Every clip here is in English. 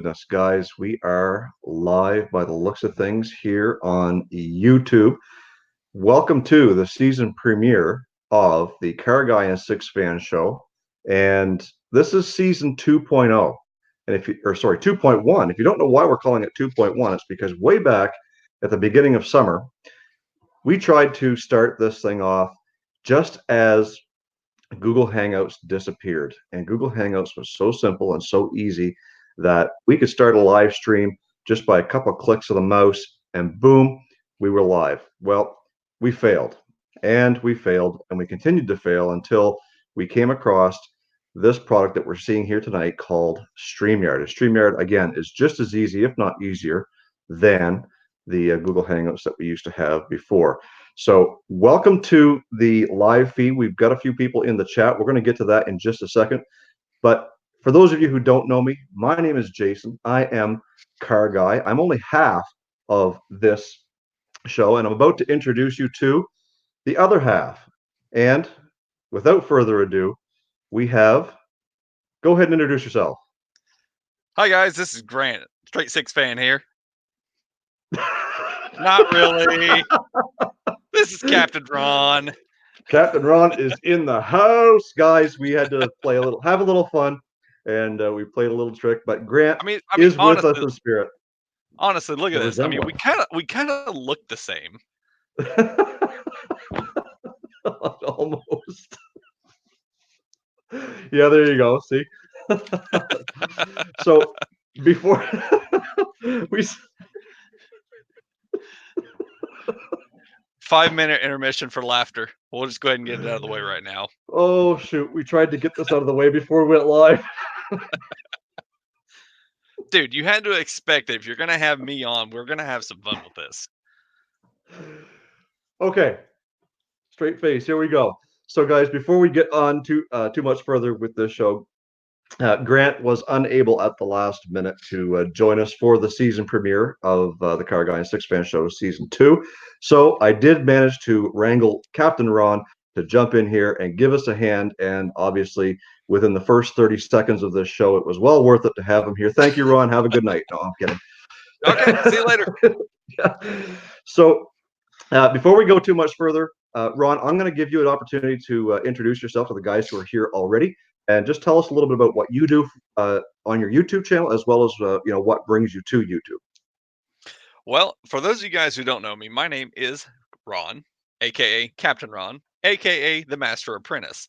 goodness, guys, we are live by the looks of things here on YouTube. Welcome to the season premiere of the Carrguy and Sixfan show. And this is season 2.0. And if you, or sorry, 2.1. If you don't know why we're calling it 2.1, it's because way back at the beginning of summer, we tried to start this thing off just as Google Hangouts disappeared. And Google Hangouts was so simple and so easy that we could start a live stream just by a couple of clicks of the mouse, and boom, we were live. Well, we failed, and we failed, and we continued to fail until we came across this product that we're seeing here tonight called StreamYard. And StreamYard, again, is just as easy, if not easier, than the Google Hangouts that we used to have before. So welcome to the live feed. We've got a few people in the chat. We're going to get to that in just a second. But for those of you who don't know me, my name is Jason. I am Carrguy. I'm only half of this show, and I'm about to introduce you to the other half. And without further ado, we have, go ahead and introduce yourself. Hi guys, this is Grant, straight Sixfan here. Not really. This is Captain Ron. Captain Ron is in the house, guys. We had to play a little, have a little fun, and we played a little trick. But Grant I mean, is with us honestly, in spirit. look at The this. I mean, we resemblance. kind of look the same. Almost. Yeah, there you go. See. So before we 5-minute intermission for laughter. We'll just go ahead and get it out of the way right now. oh shoot, we tried to get this out of the way before we went live. Dude, you had to expect that if you're gonna have me on, we're gonna have some fun with this. Okay, straight face. Here we go. So, guys, before we get on too much further with this show, Grant was unable at the last minute to join us for the season premiere of the Carrguy and Sixfan Show season 2. So I did manage to wrangle Captain Ron to jump in here and give us a hand. And obviously, within the first 30 seconds of this show, it was well worth it to have him here. Thank you, Ron. Have a good night. No, I'm kidding. Okay, see you later. Yeah. So before we go too much further, Ron, I'm going to give you an opportunity to introduce yourself to the guys who are here already, and just tell us a little bit about what you do on your YouTube channel, as well as what brings you to YouTube. Well, for those of you guys who don't know me, my name is Ron, aka Captain Ron, aka the Master Apprentice.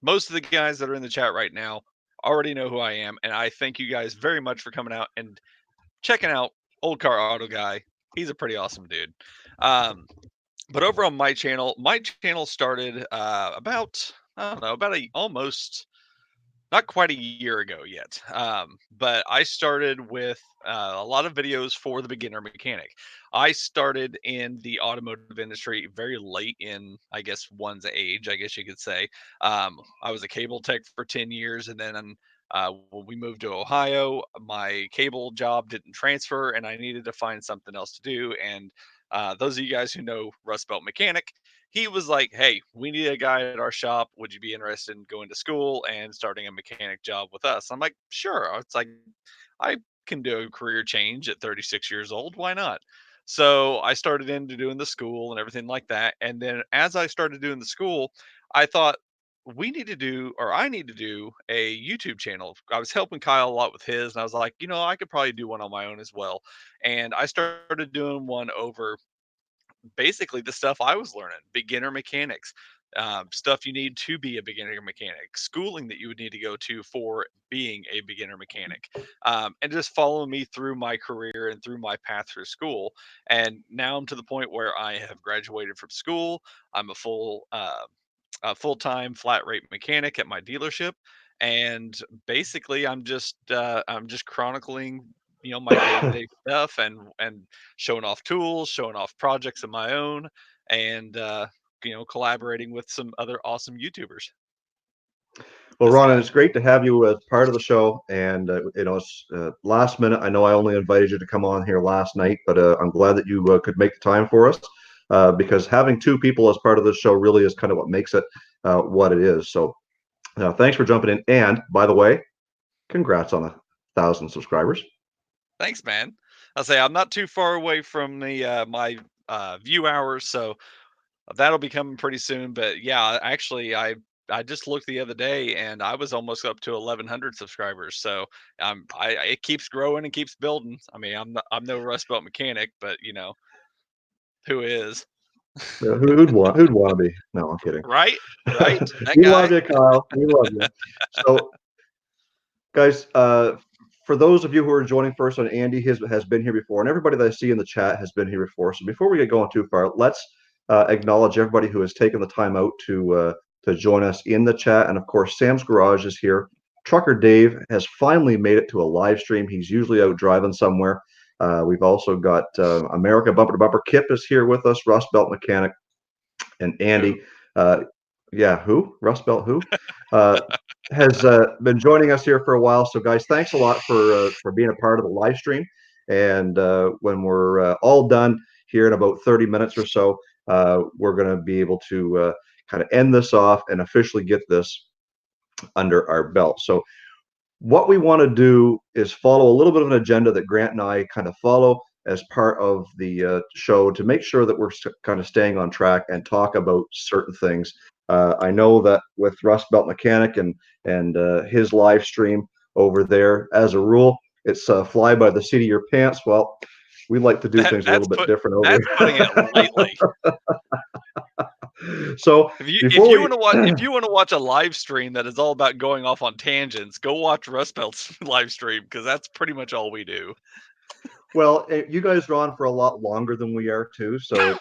Most of the guys that are in the chat right now already know who I am, and I thank you guys very much for coming out and checking out Old Car Auto Guy. He's a pretty awesome dude. But over on my channel started about, I don't know, about almost not quite a year ago yet. But I started with a lot of videos for the beginner mechanic. I started in the automotive industry very late in, I guess, one's age, I guess you could say. I was a cable tech for 10 years, and then when we moved to Ohio, my cable job didn't transfer, and I needed to find something else to do. And those of you guys who know Rust Belt Mechanic, he was like, "Hey, we need a guy at our shop. Would you be interested in going to school and starting a mechanic job with us?" I'm like, "Sure." It's like, I can do a career change at 36 years old. Why not? So I started into doing the school and everything like that. And then as I started doing the school, I thought we need to do, or I need to do a YouTube channel. I was helping Kyle a lot with his, and I was like, I could probably do one on my own as well. And I started doing one over basically the stuff I was learning, beginner mechanics, stuff you need to be a beginner mechanic, schooling that you would need to go to for being a beginner mechanic, and just follow me through my career and through my path through school. And now I'm to the point where I have graduated from school. I'm a full-time flat rate mechanic at my dealership, and basically I'm just chronicling my day-to-day stuff, and showing off tools, showing off projects of my own, and collaborating with some other awesome YouTubers. Well, This Ron, guy. it's great to have you as part of the show. And it's last minute. I know I only invited you to come on here last night, but I'm glad that you could make the time for us, because having two people as part of this show really is kind of what makes it what it is. So thanks for jumping in. And by the way, congrats on 1,000 subscribers. Thanks, man. I'll say I'm not too far away from the my view hours, so that'll be coming pretty soon. But yeah, actually, I just looked the other day and I was almost up to 1,100 subscribers. So it keeps growing and keeps building. I mean, I'm no Rust Belt mechanic, but who is? Who'd want to be? No, I'm kidding. Right? Right? That We love guy. you, Kyle. We love you. So, guys, for those of you who are joining first on Andy, has been here before, and everybody that I see in the chat has been here before. So before we get going too far, let's acknowledge everybody who has taken the time out to join us in the chat. And of course, Sam's Garage is here. Trucker Dave has finally made it to a live stream. He's usually out driving somewhere. We've also got America Bumper to Bumper. Kip is here with us, Rust Belt Mechanic, and Who? Andy. Yeah, who? Rust Belt who? Uh, has been joining us here for a while. So, guys, thanks a lot for being a part of the live stream. And when we're all done here in about 30 minutes or so, we're going to be able to kind of end this off and officially get this under our belt. So, what we want to do is follow a little bit of an agenda that Grant and I kind of follow as part of the show to make sure that we're kind of staying on track and talk about certain things. I know that with Rust Belt Mechanic and his live stream over there, as a rule, it's fly by the seat of your pants. Well, we like to do That things a little bit different over that's putting it lightly. here. So If before you we want to watch if you want to watch a live stream that is all about going off on tangents, go watch Rust Belt's live stream because that's pretty much all we do. Well, you guys are on for a lot longer than we are too, so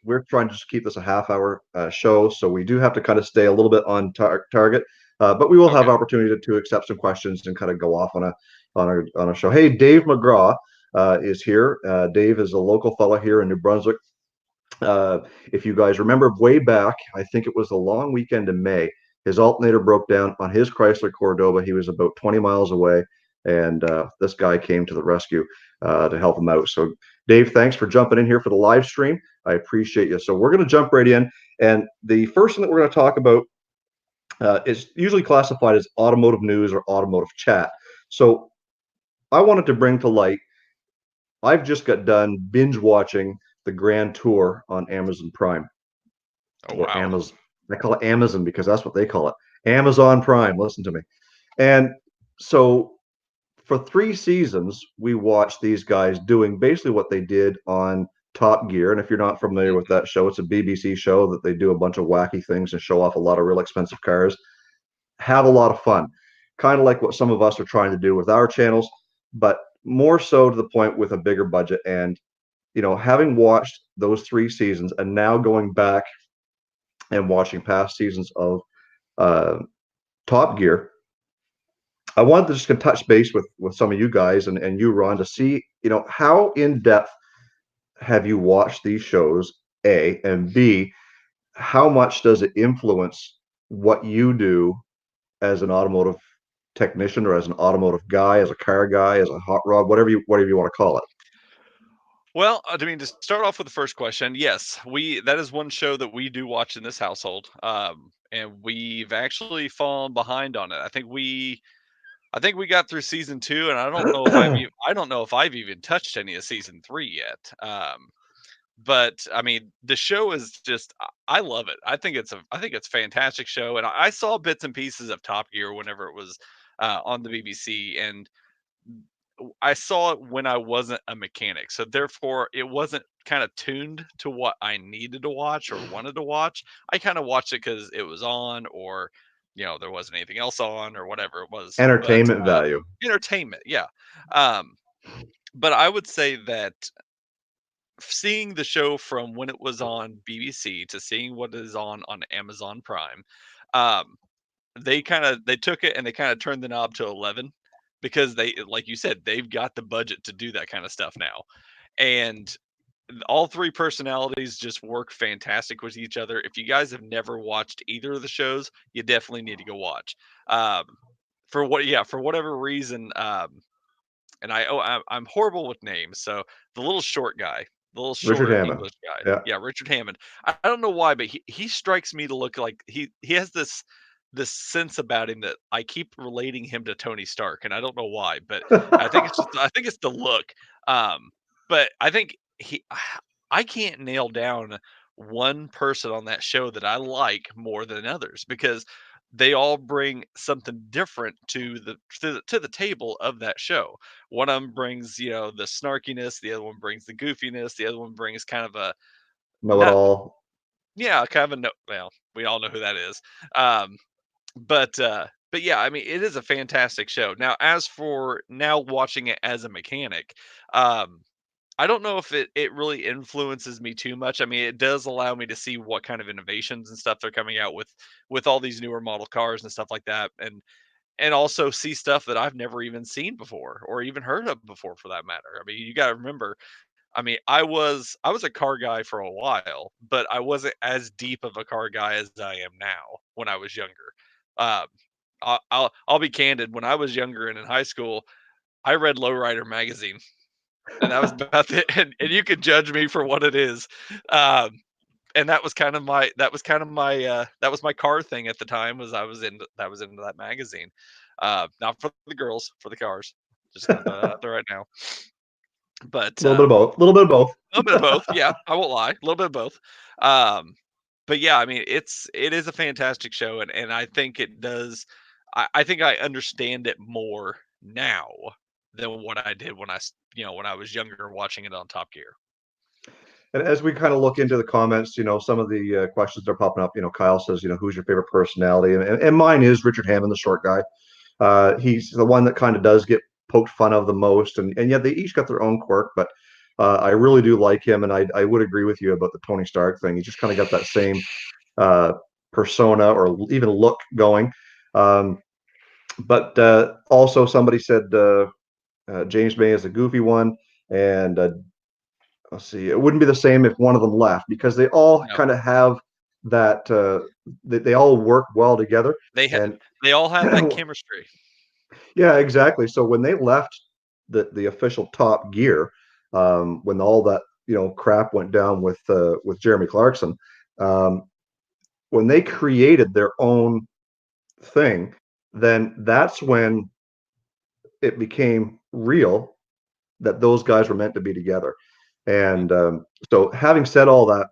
we're trying to just keep this a half-hour show, so we do have to kind of stay a little bit on target, but we will have Okay. opportunity to accept some questions and kind of go off on a show. Hey, Dave McGraw is here. Dave is a local fellow here in New Brunswick. Uh, if you guys remember way back, I think it was the long weekend in May, his alternator broke down on his Chrysler Cordoba. He was about 20 miles away, and this guy came to the rescue to help him out. So, Dave, thanks for jumping in here for the live stream. I appreciate you. So, we're going to jump right in. And the first thing that we're going to talk about is usually classified as automotive news or automotive chat. So, I wanted to bring to light, I've just got done binge watching the Grand Tour on Amazon Prime. Oh Or wow. Amazon. I call it Amazon because that's what they call it. Amazon Prime. Listen to me. And so for 3 seasons, we watched these guys doing basically what they did on Top Gear. And if you're not familiar with Mhm. that show, it's a BBC show that they do a bunch of wacky things and show off a lot of real expensive cars. Have a lot of fun. Kind of like what some of us are trying to do with our channels, but more so to the point with a bigger budget. And, having watched those 3 seasons and now going back and watching past seasons of uh, Top Gear, I wanted to just touch base with some of you guys and you, Ron, to see how in depth have you watched these shows, A, and B, how much does it influence what you do as an automotive technician or as an automotive guy, as a car guy, as a hot rod, whatever you want to call it. Well, I mean, to start off with the first question, yes, we that is one show that we do watch in this household, and we've actually fallen behind on it. I think we got through season 2, and I don't know if I've even touched any of season 3 yet. But I mean, the show is just I love it. I think it's a fantastic show, and I saw bits and pieces of Top Gear whenever it was on the BBC, and I saw it when I wasn't a mechanic, so therefore it wasn't kind of tuned to what I needed to watch or wanted to watch. I kind of watched it because it was on, or there wasn't anything else on, or whatever it was. But Entertainment value. entertainment, yeah. Um, but I would say that seeing the show from when it was on BBC to seeing what is on Amazon Prime, um, they took it and they kind of turned the knob to 11 because they, like you said, they've got the budget to do that kind of stuff now. And all three personalities just work fantastic with each other. If you guys have never watched either of the shows, you definitely need to go watch. Um, for whatever reason, and I'm horrible with names. So the little short guy, the little Richard shorter Hammond. English guy, Yeah. yeah, Richard Hammond. I don't know why, but he strikes me to look like he has this. this sense about him that I keep relating him to Tony Stark, and I don't know why, but I think it's the look. Um, but I think I can't nail down one person on that show that I like more than others because they all bring something different to the table of that show. One of them brings, the snarkiness, the other one brings the goofiness, the other one brings kind of a Know it not all. yeah, kind of a no, well, we all know who that is. Um, but yeah, I mean, it is a fantastic show. Now, as for now watching it as a mechanic, um, I don't know if it really influences me too much. I mean, it does allow me to see what kind of innovations and stuff they're coming out with all these newer model cars and stuff like that, and also see stuff that I've never even seen before or even heard of before for that matter. I mean, you got to remember, I mean, I was a car guy for a while, but I wasn't as deep of a car guy as I am now when I was younger. Um, I'll be candid. When I was younger and in high school, I read Lowrider magazine, and that was about it. And you can judge me for what it is. Um, and that was my car thing at the time. Was I was into that magazine. Not for the girls, for the cars. Just gonna throw that out there right now. A But little bit of both. A little bit of both. a little bit of both. Yeah, I won't lie. A little bit of both. Um, but yeah, I mean, it is a fantastic show, and I think it does. I think I understand it more now than what I did when I was younger watching it on Top Gear. And as we kind of look into the comments, some of the questions that are popping up. Kyle says, who's your favorite personality? And mine is Richard Hammond, the short guy. He's the one that kind of does get poked fun of the most, and yet they each got their own quirk. But I really do like him, and I would agree with you about the Tony Stark thing. He just kind of got that same uh, persona or even look going. Um, but also, somebody said James May is a goofy one, and let's see, it wouldn't be the same if one of them left because they all No, kind of have that. They all work well together, they ha- and they all have that chemistry. yeah, exactly. So when they left the official Top Gear, when all that crap went down with Jeremy Clarkson, um, when they created their own thing, then that's when it became real that those guys were meant to be together. Mhm. And so, having said all that,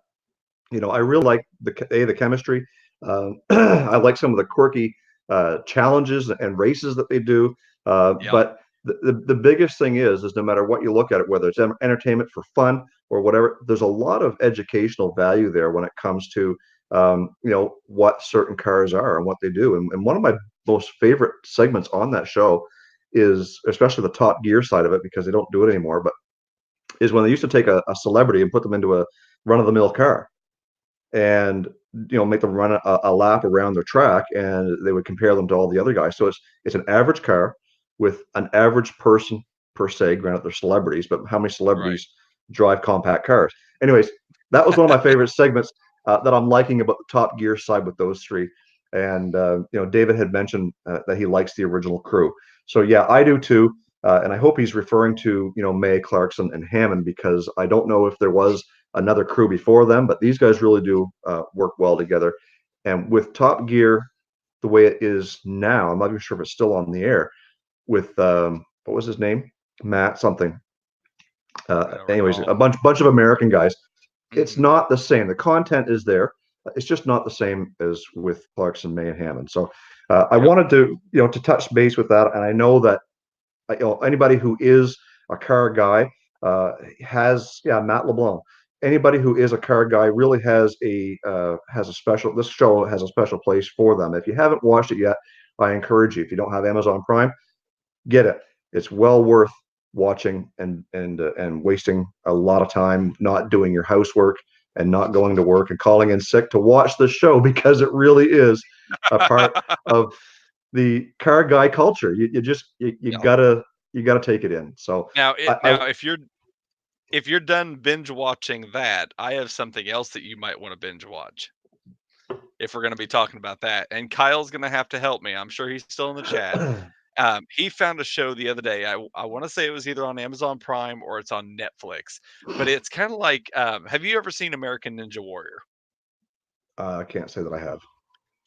I really like the chemistry. I like some of the quirky challenges and races that they do. Yeah, But the biggest thing is no matter what you look at it, whether it's entertainment for fun or whatever, there's a lot of educational value there when it comes to what certain cars are and what they do. And one of my most favorite segments on that show is especially the Top Gear side of it because they don't do it anymore, but is when they used to take a celebrity and put them into a run of the mill car and make them run a lap around their track, and they would compare them to all the other guys. So it's an average car with an average person per se. Granted, they're celebrities, but how many right. celebrities drive compact cars? Anyways, that was one of my favorite segments that I'm liking about the Top Gear side with those three. And David had mentioned that he likes the original crew. So yeah, I do too. And I hope he's referring to May, Clarkson, and Hammond because I don't know if there was another crew before them, but these guys really do work well together. And with Top Gear, the way it is now, I'm not even sure if it's still on the air. With what was his name, Matt something. I don't Anyways, recall. a bunch of American guys. It's Hmm. not the same. The content is there. It's just not the same as with Clarkson, May, and Hammond. So I Yep. wanted to to touch base with that, and I know that anybody who is a car guy has Matt LeBlanc. Anybody who is a car guy really has a special. This show has a special place for them. If you haven't watched it yet, I encourage you. If you don't have Amazon Prime, get it. It's well worth watching and wasting a lot of time not doing your housework and not going to work and calling in sick to watch the show because it really is a part of the car guy culture. You just Yeah. you gotta take it in. So I Now if you're done binge watching that, I have something else that you might want to binge watch if we're going to be talking about that. And Kyle's going to have to help me. I'm sure he's still in the chat. He found a show the other day. I want to say it was either on Amazon Prime or it's on Netflix, but it's kind of like have you ever seen American Ninja Warrior? I can't say that I have.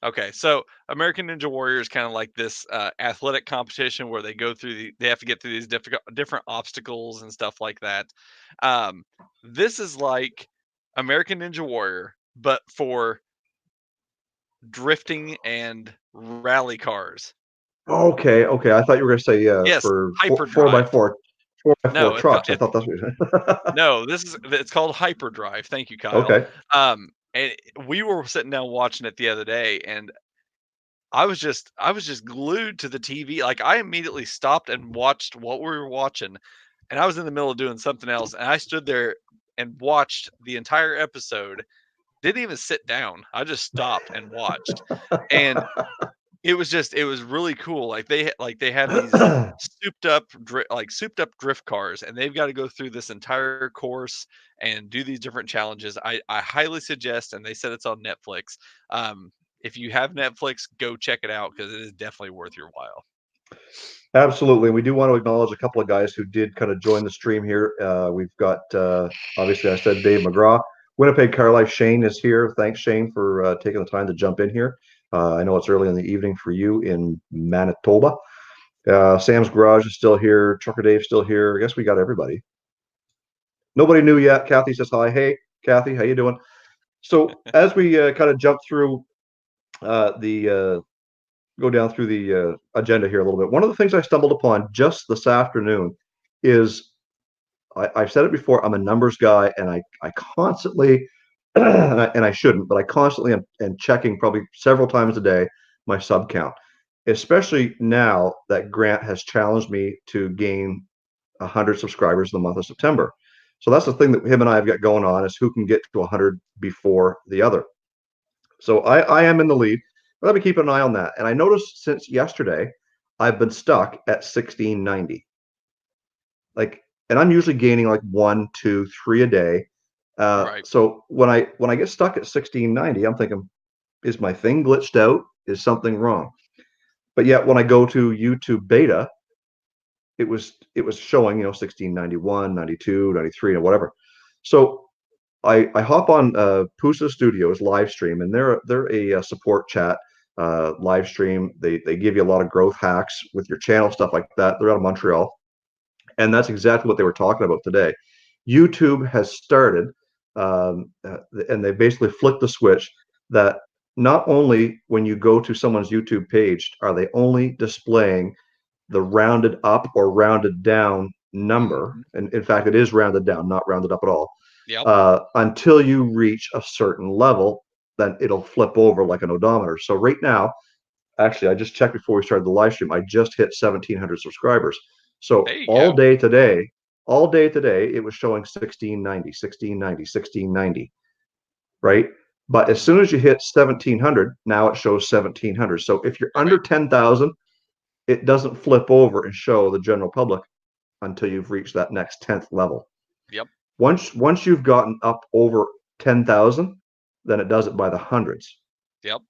Okay, so American Ninja Warrior is kind of like this athletic competition where they have to get through these different obstacles and stuff like that. Um, this is like American Ninja Warrior, but for drifting and rally cars. Okay, okay. I thought you were going to say Yes, for four by hyperdrive. four No, trucks. I thought that's what you said. no, it's called hyperdrive. Thank you, Kyle. Okay. And we were sitting down watching it the other day, and I was just glued to the TV. Like I immediately stopped and watched what we were watching, and I was in the middle of doing something else, and I stood there and watched the entire episode. Didn't even sit down. I just stopped and watched, and it was really cool. Like they have these souped up drift cars, and they've got to go through this entire course and do these different challenges. I highly suggest, and they said it's on Netflix. Um, if you have Netflix, go check it out because it is definitely worth your while. Absolutely. We do want to acknowledge a couple of guys who did kind of join the stream here. We've got, obviously, I said Dave McGraw. Winnipeg Car Life, Shane is here. Thanks, Shane, for taking the time to jump in here. I know it's early in the evening for you in Manitoba. Sam's Garage is still here. Trucker Dave's still here. I guess we got everybody. Nobody knew yet. Kathy says hi. Hey, Kathy, how you doing? So as we kind of jump through the go down through the agenda here a little bit. One of the things I stumbled upon just this afternoon is I've said it before. I'm a numbers guy, and I constantly and I shouldn't, but I constantly am checking probably several times a day my sub count, especially now that Grant has challenged me to gain 100 subscribers in the month of September. So that's the thing that him and I have got going on is who can get to 100 before the other. So I am in the lead. Let me keep an eye on that. And I noticed since yesterday, I've been stuck at 1690. Like, and I'm usually gaining like one, two, three a day. Right. So when I get stuck at 1690, I'm thinking, is my thing glitched out? Is something wrong? But yet when I go to YouTube beta, it was showing, 1691, 92, 93, or whatever. So I hop on Pusa Studios live stream, and they're a support chat live stream. They give you a lot of growth hacks with your channel, stuff like that. They're out of Montreal, and that's exactly what they were talking about today. YouTube has started, and they basically flipped the switch that not only when you go to someone's YouTube page are they only displaying the rounded up or rounded down number, Mhm. and in fact, it is rounded down, not rounded up at all, Yep. until you reach a certain level, then it'll flip over like an odometer. So right now, actually, I just checked before we started the live stream. I just hit 1,700 subscribers. There So you go. all day today, it was showing 1690, 1690, 1690, right? But as soon Mhm. as you hit 1,700, now it shows 1,700. So if you're under Right. 10,000, it doesn't flip over and show the general public until you've reached that next 10th level. Yep. Once you've gotten up over 10,000, then it does it by the hundreds, Yep.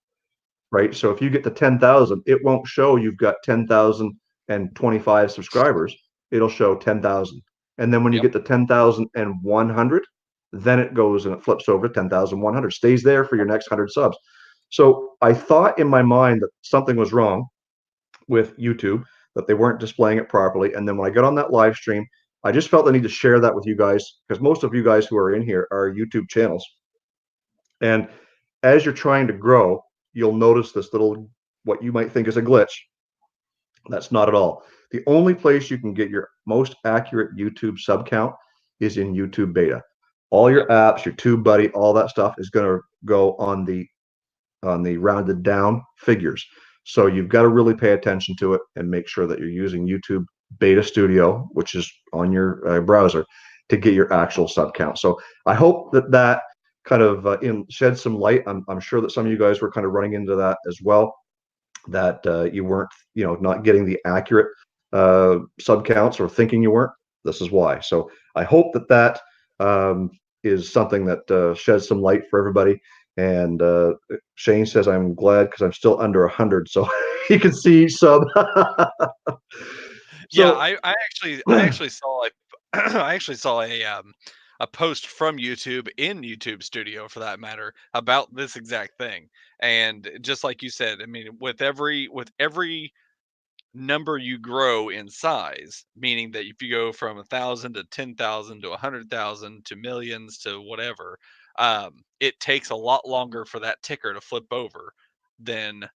right? So if you get to 10,000, it won't show you've got 10,025 subscribers. It'll show 10,000. And then when you Yep. get to 10,100, then it goes and it flips over to 10,100, stays there for your next 100 subs. So I thought in my mind that something was wrong with YouTube, that they weren't displaying it properly. And then when I got on that live stream, I just felt the need to share that with you guys because most of you guys who are in here are YouTube channels. And as you're trying to grow, you'll notice this little, what you might think is a glitch. That's not at all. The only place you can get your most accurate YouTube sub count is in YouTube beta. All your Yep. apps, your TubeBuddy, all that stuff is going to go on the rounded down figures. So you've got to really pay attention to it and make sure that you're using YouTube Beta Studio, which is on your browser, to get your actual sub count. So I hope that kind of shed some light. I'm sure that some of you guys were kind of running into that as well, that you weren't, not getting the accurate sub counts or thinking you weren't. This is why. So I hope that is something that sheds some light for everybody. And Shane says, I'm glad because I'm still under 100. So you can see sub. Yeah, So, I actually saw a I actually saw a post from YouTube in YouTube Studio, for that matter, about this exact thing. And just like you said, I mean, with every number you grow in size, meaning that if you go from 1,000 to 10,000 to 100,000 to millions to whatever, it takes a lot longer for that ticker to flip over than,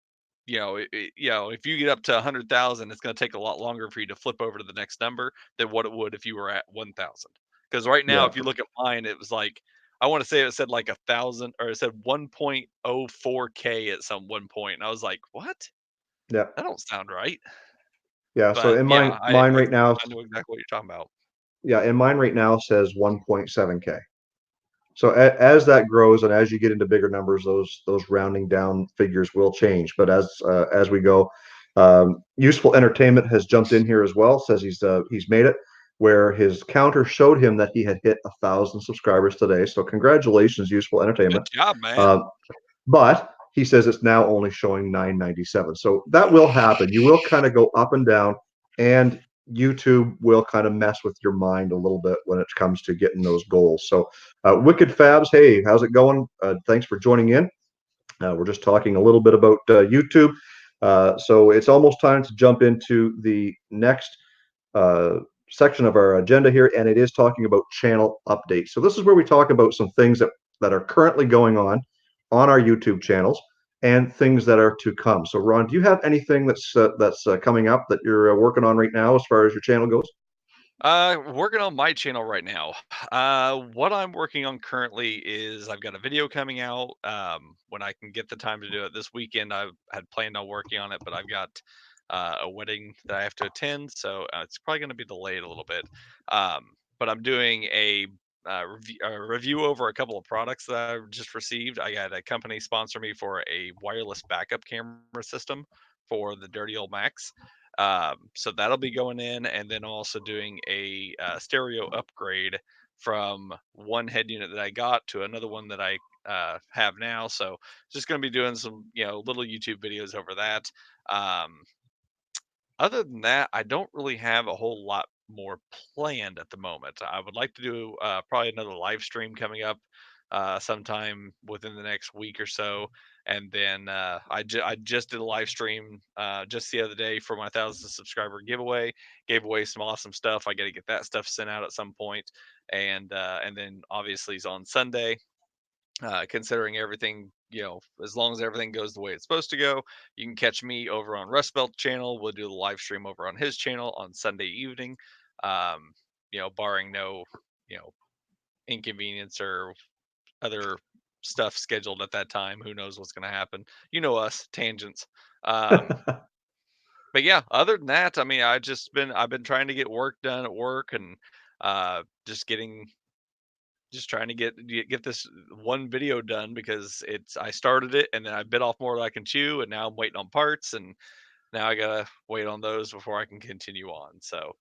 if you get up to 100,000, it's going to take a lot longer for you to flip over to the next number than what it would if you were at 1,000. Because right now, Yeah, if you look at mine, it was like, I want to say it said like 1,000, or it said 1.04K at some one point, and I was like, what? yeah, That don't sound right. yeah. So But in yeah, mine, mine right now, I know exactly what you're talking about. yeah, in mine right now says 1.7K. So as that grows and as you get into bigger numbers, those rounding down figures will change. But as we go, Useful Entertainment has jumped in here as well. Says he's made it where his counter showed him that he had hit 1,000 subscribers today. So congratulations, Useful Good Entertainment. job, man. Uh, but he says it's now only showing 997. So that will happen. You will kind of go up and down, and YouTube will kind of mess with your mind a little bit when it comes to getting those goals. So, Wicked Fabs, hey, how's it going? Thanks for joining in. We're just talking a little bit about YouTube. So it's almost time to jump into the next uh, section of our agenda here, and it is talking about channel updates. So this is where we talk about some things that are currently going on our YouTube channels and things that are to come. So Ron, do you have anything that's coming up that you're working on right now as far as your channel goes? Working on my channel right now. What I'm working on currently is I've got a video coming out. When I can get the time to do it this weekend, I had planned on working on it, but I've got a wedding that I have to attend, so it's probably going to be delayed a little bit. But I'm doing a review over a couple of products that I've just received. I got a company sponsor me for a wireless backup camera system for the dirty old Macs. So that'll be going in, and then I'm also doing a stereo upgrade from one head unit that I got to another one that I have now. So just going to be doing some, little YouTube videos over that. Um, Other than that, I don't really have a whole lot more planned at the moment. I would like to do probably another live stream coming up sometime within the next week or so. And then I just did a live stream just the other day for my 1,000 subscriber giveaway. Gave away some awesome stuff. I got to get that stuff sent out at some point. And then obviously it's on Sunday, considering everything, as long as everything goes the way it's supposed to go. You can catch me over on Rust Belt channel. We'll do the live stream over on his channel on Sunday evening. Um, barring no, you know, inconvenience or other stuff scheduled at that time. Who knows what's going to happen? You know us, tangents. Um, but yeah, other than that, I mean, I've been trying to get work done at work, and just getting just trying to get this one video done, because I started it and then I bit off more than I can chew, and now I'm waiting on parts, and now I gotta wait on those before I can continue on. So,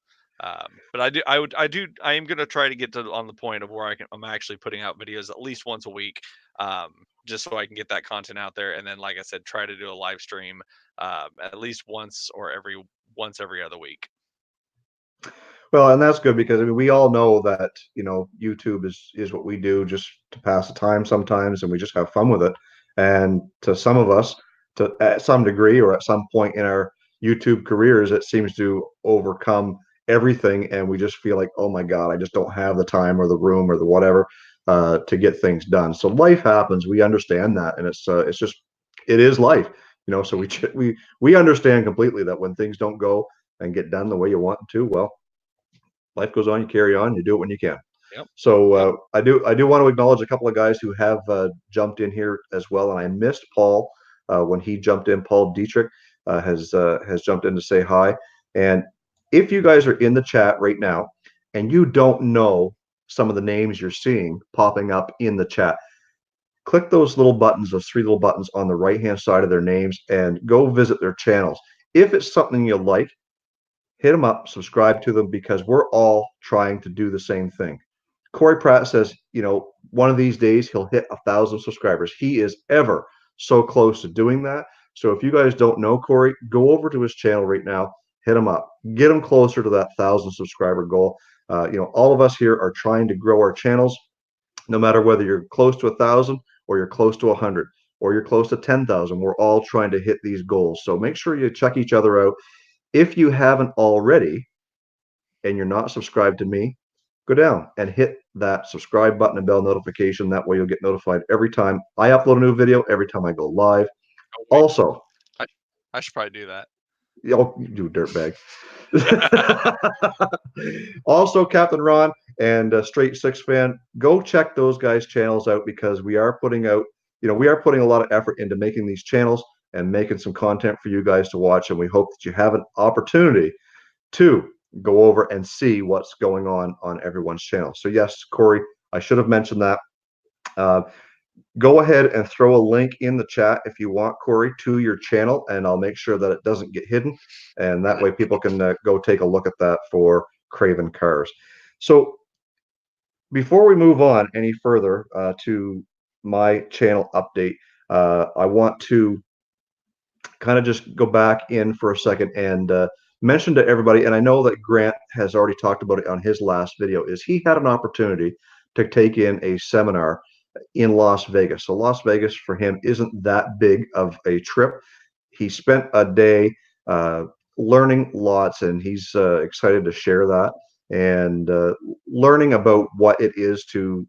but I am gonna try to get to on the point of where I'm actually putting out videos at least once a week, just so I can get that content out there, and then like I said, try to do a live stream at least once every other week. Well, and that's good because I mean we all know that YouTube is what we do just to pass the time sometimes, and we just have fun with it. And to some of us, to at some degree or at some point in our YouTube careers, it seems to overcome everything, and we just feel like, oh my God, I just don't have the time or the room or the whatever to get things done. So life happens. We understand that, and it's just it is life. So we Hmm. we understand completely that when things don't go and get done the way you want them to, well, life goes on, you carry on, you do it when you can. Yep. So Yep. I do want to acknowledge a couple of guys who have jumped in here as well, and I missed Paul when he jumped in. Paul Dietrich has jumped in to say hi. And if you guys are in the chat right now and you don't know some of the names you're seeing popping up in the chat, click those little buttons, those three little buttons on the right hand side of their names, and go visit their channels. If it's something you like, hit them up, subscribe to them, because we're all trying to do the same thing. Corey Pratt says, one of these days he'll hit 1,000 subscribers. He is ever so close to doing that. So if you guys don't know Corey, go over to his channel right now, hit him up, get him closer to that 1,000 subscriber goal. All of us here are trying to grow our channels, no matter whether you're close to 1,000 or you're close to 100 or you're close to 10,000. We're all trying to hit these goals. So make sure you check each other out. If you haven't already and you're not subscribed to me, go down and hit that subscribe button and bell notification. That way you'll get notified every time I upload a new video, every time I go live. Oh, wait. Also, I, I should probably do that. you dirtbag. Also, Captain Ron and Straight Sixfan, go check those guys' channels out because we are putting out, we are putting a lot of effort into making these channels and making some content for you guys to watch. And we hope that you have an opportunity to go over and see what's going on everyone's channel. So yes, Corey, I should have mentioned that. Uh, Go ahead and throw a link in the chat if you want, Corey, to your channel, and I'll make sure that it doesn't get hidden. And that way people can go take a look at that for Craven Cars. So before we move on any further to my channel update, I want to kind of just go back in for a second and mention to everybody, and I know that Grant has already talked about it on his last video, is he had an opportunity to take in a seminar in Las Vegas. So Las Vegas for him isn't that big of a trip. He spent a day learning lots, and he's excited to share that and learning about what it is to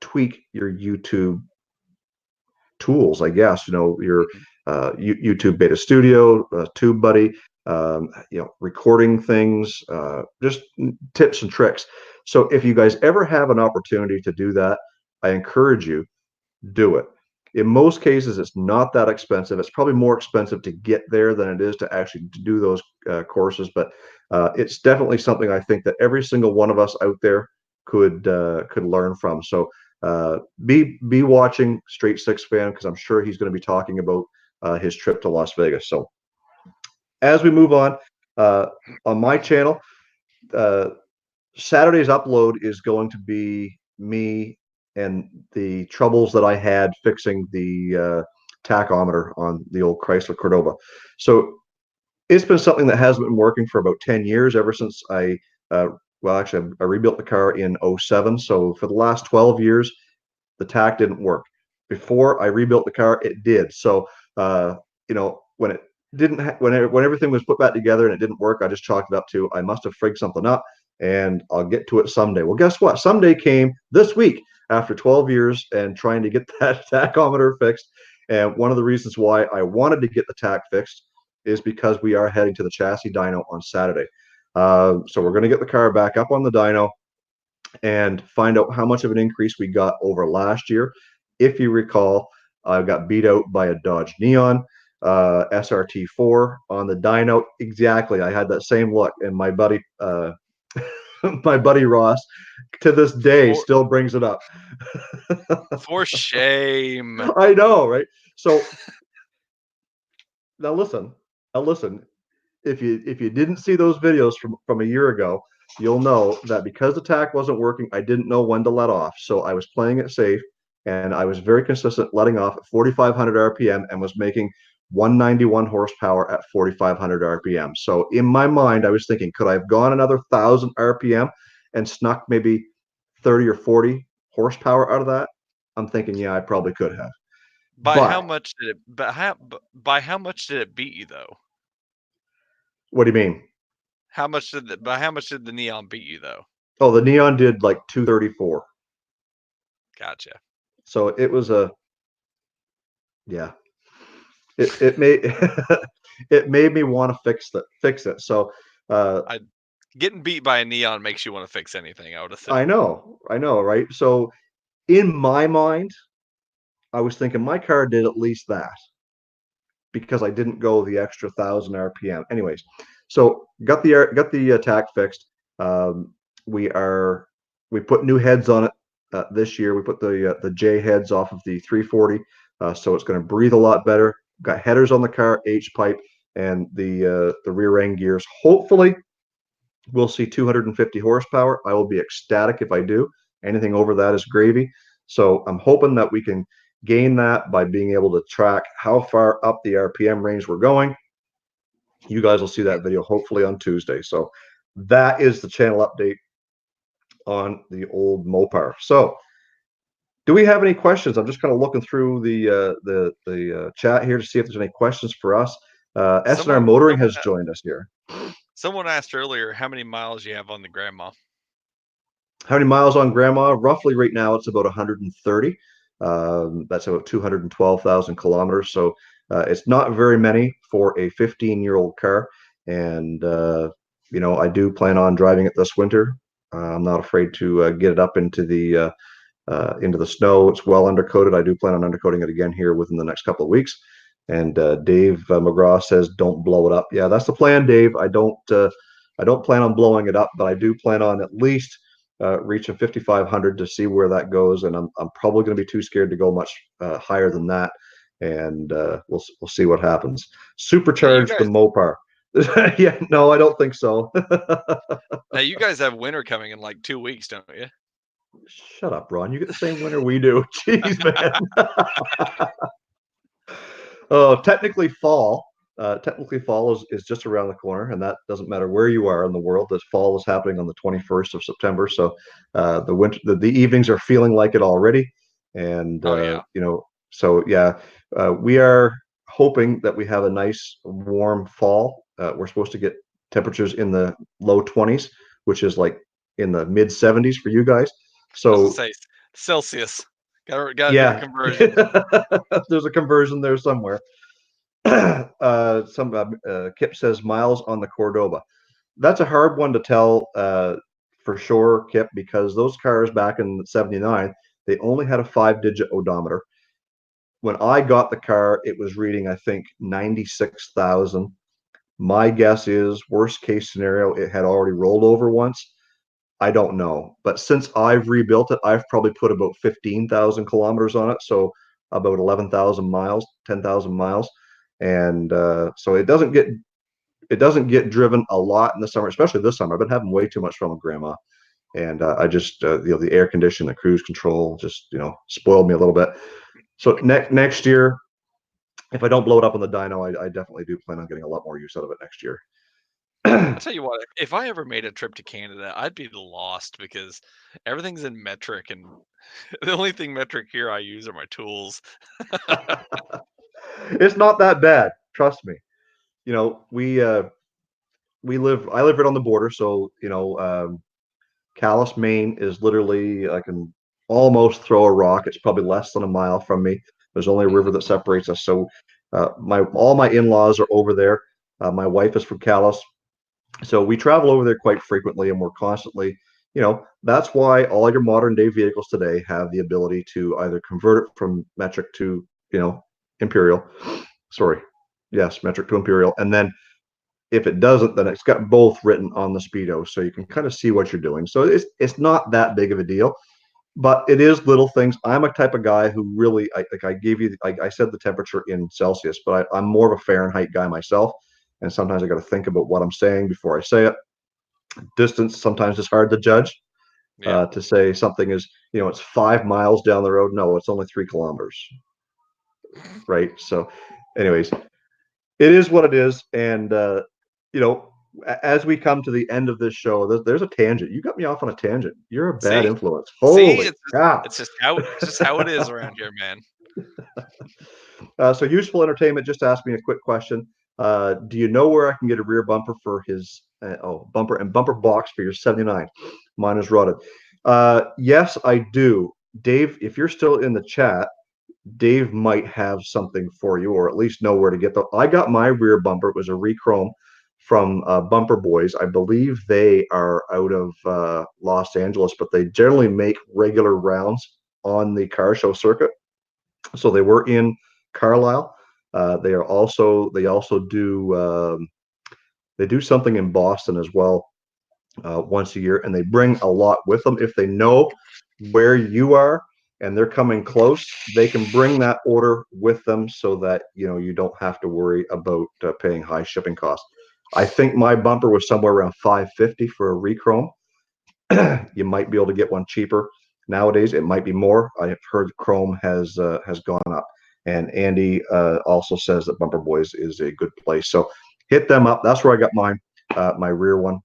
tweak your YouTube tools, I guess, your YouTube Beta Studio, TubeBuddy, recording things, just tips and tricks. So if you guys ever have an opportunity to do that, I encourage you, do it. In most cases, it's not that expensive. It's probably more expensive to get there than it is to actually do those courses, but it's definitely something I think that every single one of us out there could learn from. So be watching Straight Sixfan because I'm sure he's going to be talking about his trip to Las Vegas. So as we move on my channel, uh, Saturday's upload is going to be me and the troubles that I had fixing the tachometer on the old Chrysler Cordova. So it's been something that hasn't been working for about 10 years, ever since actually, I rebuilt the car in 07. So for the last 12 years, the tack didn't work. Before I rebuilt the car, it did. So, when it didn't, when everything was put back together and it didn't work, I just chalked it up to I must have frigged something up, and I'll get to it someday. Well, guess what? Someday came this week after 12 years and trying to get that tachometer fixed. And one of the reasons why I wanted to get the tack fixed is because we are heading to the chassis dyno on Saturday. So we're going to get the car back up on the dyno and find out how much of an increase we got over last year. If you recall, I got beat out by a Dodge Neon SRT4 on the dyno. Exactly, I had that same look, and my buddy, my buddy Ross, to this day, still brings it up. For shame. I know, right? So now listen, now listen. If you didn't see those videos from a year ago, you'll know that because the tack wasn't working, I didn't know when to let off. So I was playing it safe, and I was very consistent letting off at 4,500 RPM and was making 191 horsepower at 4,500 RPM. So in my mind, I was thinking, could I have gone another 1,000 RPM and snuck maybe 30 or 40 horsepower out of that? I'm thinking, yeah, I probably could have. By how But much did it? By how much did it beat you though? what do you mean? By how much did the Neon beat you though? Oh, the Neon did like 234. Gotcha. So it was yeah. It made it made me want to fix it. So Getting beat by a Neon makes you want to fix anything, I would assume. I know, right? So in my mind, I was thinking my car did at least that because I didn't go the extra 1,000 RPM. Anyways, so got the attack fixed. Um, we put new heads on it this year. We put the J heads off of the 340, so it's going to breathe a lot better. Got headers on the car, H pipe, and the rear end gears. Hopefully, we'll see 250 horsepower. I will be ecstatic if I do. Anything over that is gravy. So I'm hoping that we can gain that by being able to track how far up the RPM range we're going. You guys will see that video hopefully on Tuesday. So that is the channel update on the old Mopar. So, do we have any questions? I'm just kind of looking through the chat here to see if there's any questions for us. S&R Someone, Motoring someone, has joined us here. someone asked earlier how many miles you have on the Grandma. How many miles on Grandma? Roughly right now, it's about 130. That's about 212,000 kilometers. So it's not very many for a 15-year-old car. And, I do plan on driving it this winter. I'm not afraid to get it up into the snow. It's well undercoated. I do plan on undercoating it again here within the next couple of weeks. And Dave McGraw says, "Don't blow it up." Yeah, that's the plan, Dave. I don't plan on blowing it up, but I do plan on at least reaching 5,500 to see where that goes. And I'm probably going to be too scared to go much higher than that. And we'll see what happens. Now you Supercharge the guys, Mopar. Yeah, no, I don't think so. now you guys have winter coming in like 2 weeks, don't you? Shut up, Ron. You get the same winter we do. Jeez, man. Oh, technically fall. Technically fall is just around the corner, and that doesn't matter where you are in the world. This fall is happening on the 21st of September. So the evenings are feeling like it already. And Oh yeah. so yeah, we are hoping that we have a nice warm fall. We're supposed to get temperatures in the low 20s, which is like in the mid 70s for you guys. I was gonna So say Celsius. Gotta do the yeah, conversion. there's a conversion there somewhere. Kip says miles on the Cordoba. That's a hard one to tell for sure, Kip, because those cars back in '79 they only had a 5-digit odometer. When I got the car, it was reading, I think, 96,000. My guess is, worst case scenario, it had already rolled over once. I don't know. But since I've rebuilt it, I've probably put about 15,000 kilometers on it. So about 11,000 miles, 10,000 miles. And so it doesn't get driven a lot in the summer, especially this summer. I've been having way too much fun with Grandma. And I just, the air condition, the cruise control just, spoiled me a little bit. So next year, if I don't blow it up on the dyno, I definitely do plan on getting a lot more use out of it next year. I tell you what, if I ever made a trip to Canada, I'd be lost because everything's in metric, and the only thing metric here I use are my tools. It's not that bad, trust me. I live right on the border, so Calais, Maine is literally, I can almost throw a rock. It's probably less than a mile from me. There's only a river Mhm. that separates us. So my all my in-laws are over there. My wife is from Calais, so we travel over there quite frequently, and we're constantly, that's why all your modern day vehicles today have the ability to either convert it from metric to, imperial. Sorry, yes, metric to imperial, and then if it doesn't, then it's got both written on the speedo, so you can kind of see what you're doing. So it's not that big of a deal, but it is little things. I'm a type of guy who really, I gave you, I said the temperature in Celsius, but I'm more of a Fahrenheit guy myself, and sometimes I got to think about what I'm saying before I say it. Distance sometimes is hard to judge. Yeah. To say something is, it's 5 miles down the road. No, it's only 3 kilometers, right? So, anyways, it is what it is, and you know, as we come to the end of this show, there's a tangent. You got me off on a tangent. You're a bad See, influence. see, Holy cow! it's just how it is around here, man. So useful entertainment just asked me a quick question. Do you know where I can get a rear bumper for his bumper and bumper box for your 79? Mine is rotted. Yes, I do. Dave, if you're still in the chat, Dave might have something for you, or at least know where to get the. I got my rear bumper. It was a rechrome from Bumper Boys. I believe they are out of Los Angeles, but they generally make regular rounds on the car show circuit. So they were in Carlisle. They also do they do something in Boston as well once a year, and they bring a lot with them. If they know where you are and they're coming close, they can bring that order with them so that you don't have to worry about paying high shipping costs. I think my bumper was somewhere around 550 for a rechrome. You might be able to get one cheaper nowadays. It might be more. I have heard chrome has gone up, and Andy also says that Bumper Boys is a good place. So hit them up. That's where I got mine, my rear one.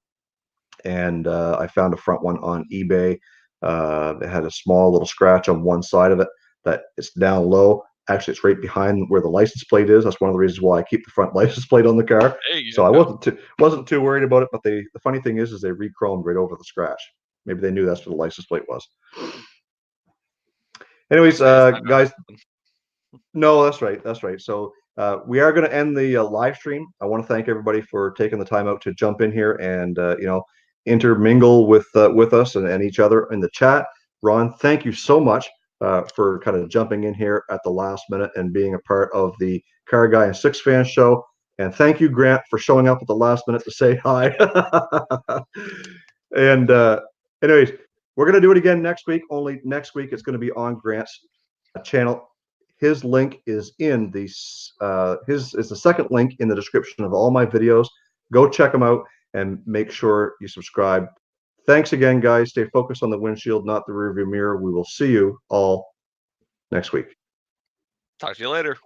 and I found a front one on eBay. It had a small little scratch on one side of it that it's down low. Actually, it's right behind where the license plate is. That's one of the reasons why I keep the front license plate on the car. There you So I go. wasn't too worried about it. But the funny thing is they re-chromed right over the scratch. Maybe they knew that's what the license plate was. Anyways, Saves that not guys, happening. no, that's right. That's right. So we are going to end the live stream. I want to thank everybody for taking the time out to jump in here and intermingle with us and each other in the chat. Ron, thank you so much for kind of jumping in here at the last minute and being a part of the Carrguy and Sixfan show. And thank you, Grant, for showing up at the last minute to say hi. And anyways, we're going to do it again next week. Only next week it's going to be on Grant's channel. His link is in the his is the second link in the description of all my videos. Go check them out and make sure you subscribe. Thanks again, guys. Stay focused on the windshield, not the rearview mirror. We will see you all next week. Talk to you later.